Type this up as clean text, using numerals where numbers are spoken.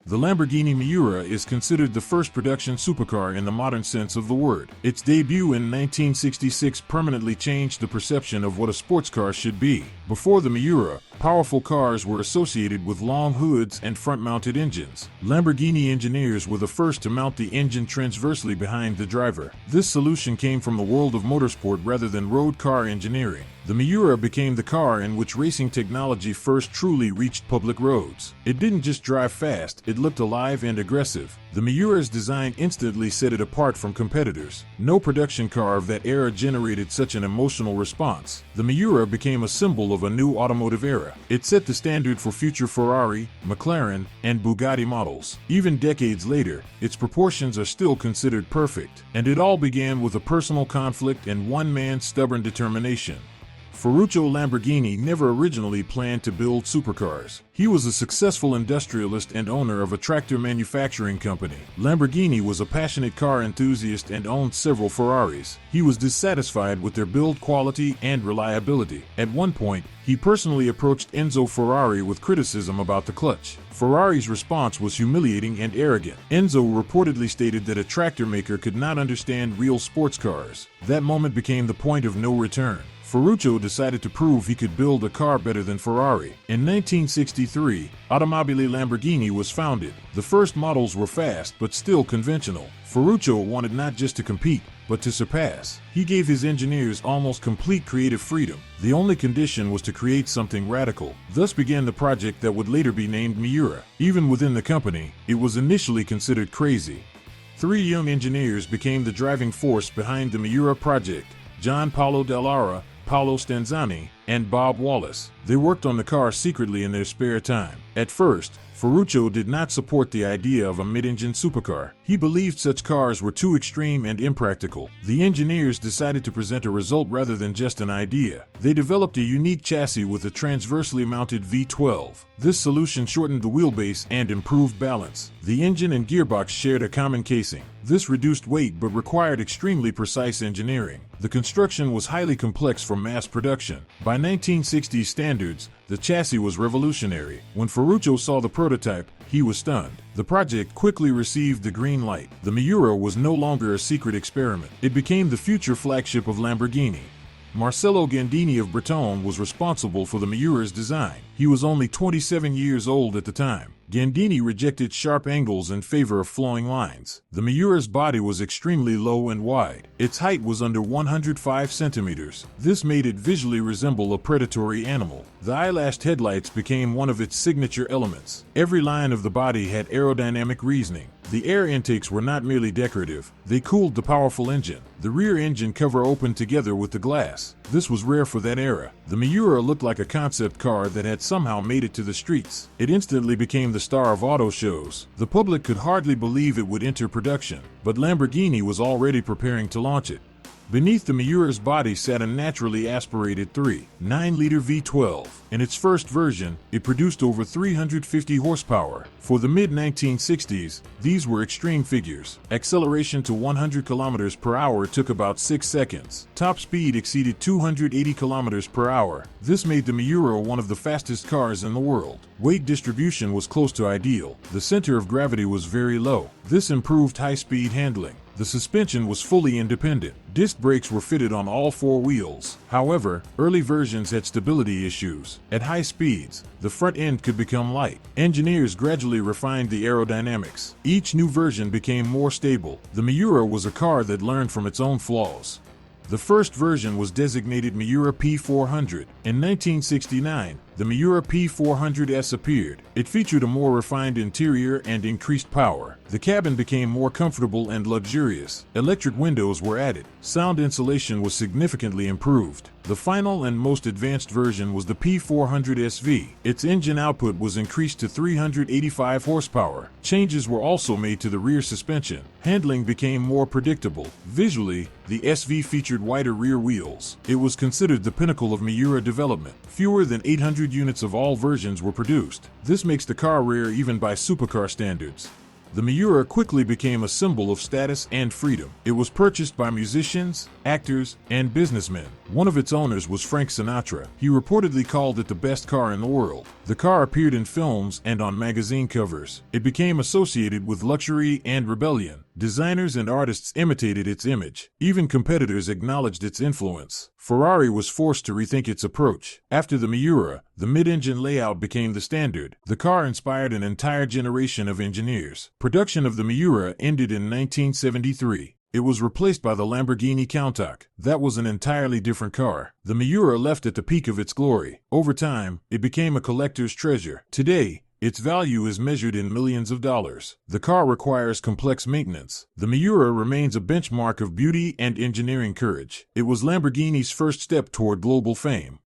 The Lamborghini Miura is considered the first production supercar in the modern sense of the word. Its debut in 1966 permanently changed the perception of what a sports car should be. Before the Miura, powerful cars were associated with long hoods and front-mounted engines. Lamborghini engineers were the first to mount the engine transversely behind the driver. This solution came from the world of motorsport rather than road car engineering. The Miura became the car in which racing technology first truly reached public roads. It didn't just drive fast, it looked alive and aggressive. The Miura's design instantly set it apart from competitors. No production car of that era generated such an emotional response. The Miura became a symbol of a new automotive era. It set the standard for future Ferrari, McLaren, and Bugatti models. Even decades later, its proportions are still considered perfect. And it all began with a personal conflict and one man's stubborn determination. Ferruccio Lamborghini never originally planned to build supercars. He was a successful industrialist and owner of a tractor manufacturing company. Lamborghini was a passionate car enthusiast and owned several Ferraris. He was dissatisfied with their build quality and reliability. At one point, he personally approached Enzo Ferrari with criticism about the clutch. Ferrari's response was humiliating and arrogant. Enzo reportedly stated that a tractor maker could not understand real sports cars. That moment became the point of no return. Ferruccio decided to prove he could build a car better than Ferrari. In 1963, Automobili Lamborghini was founded. The first models were fast but still conventional. Ferruccio wanted not just to compete, but to surpass. He gave his engineers almost complete creative freedom. The only condition was to create something radical. Thus began the project that would later be named Miura. Even within the company, it was initially considered crazy. Three young engineers became the driving force behind the Miura project: John Paolo Dallara, Paolo Stanzani, and Bob Wallace. They worked on the car secretly in their spare time. At first, Ferruccio did not support the idea of a mid-engine supercar. He believed such cars were too extreme and impractical. The engineers decided to present a result rather than just an idea. They developed a unique chassis with a transversely mounted V12. This solution shortened the wheelbase and improved balance. The engine and gearbox shared a common casing. This reduced weight but required extremely precise engineering. The construction was highly complex for mass production. By 1960s standards, the chassis was revolutionary. When Ferruccio saw the prototype, he was stunned. The project quickly received the green light. The Miura was no longer a secret experiment. It became the future flagship of Lamborghini. Marcello Gandini of Breton was responsible for the Miura's design. He was only 27 years old at the time. Gandini rejected sharp angles in favor of flowing lines. The Miura's body was extremely low and wide. Its height was under 105 centimeters. This made it visually resemble a predatory animal. The eyelashed headlights became one of its signature elements. Every line of the body had aerodynamic reasoning. The air intakes were not merely decorative, they cooled the powerful engine. The rear engine cover opened together with the glass. This was rare for that era. The Miura looked like a concept car that had somehow made it to the streets. It instantly became the star of auto shows. The public could hardly believe it would enter production, but Lamborghini was already preparing to launch it. Beneath the Miura's body sat a naturally aspirated 3.9-liter V12. In its first version, it produced over 350 horsepower. For the mid-1960s, these were extreme figures. Acceleration to 100 kilometers per hour took about 6 seconds. Top speed exceeded 280 kilometers per hour. This made the Miura one of the fastest cars in the world. Weight distribution was close to ideal. The center of gravity was very low. This improved high-speed handling. The suspension was fully independent. Disc brakes were fitted on all four wheels. However, early versions had stability issues. At high speeds, the front end could become light. Engineers gradually refined the aerodynamics. Each new version became more stable. The Miura was a car that learned from its own flaws. The first version was designated Miura P400. In 1969, the Miura P400S appeared. It featured a more refined interior and increased power. The cabin became more comfortable and luxurious. Electric windows were added. Sound insulation was significantly improved. The final and most advanced version was the P400SV. Its engine output was increased to 385 horsepower. Changes were also made to the rear suspension. Handling became more predictable. Visually, the SV featured wider rear wheels. It was considered the pinnacle of Miura development. Fewer than 800 units of all versions were produced. This makes the car rare even by supercar standards. The Miura quickly became a symbol of status and freedom. It was purchased by musicians, actors, and businessmen. One of its owners was Frank Sinatra. He reportedly called it the best car in the world. The car appeared in films and on magazine covers. It became associated with luxury and rebellion. Designers and artists imitated its image. Even competitors acknowledged its influence. Ferrari was forced to rethink its approach. After the Miura, the mid-engine layout became the standard. The car inspired an entire generation of engineers. Production of the Miura ended in 1973. It was replaced by the Lamborghini Countach. That was an entirely different car. The Miura left at the peak of its glory. Over time, it became a collector's treasure. Today, its value is measured in millions of dollars. The car requires complex maintenance. The Miura remains a benchmark of beauty and engineering courage. It was Lamborghini's first step toward global fame.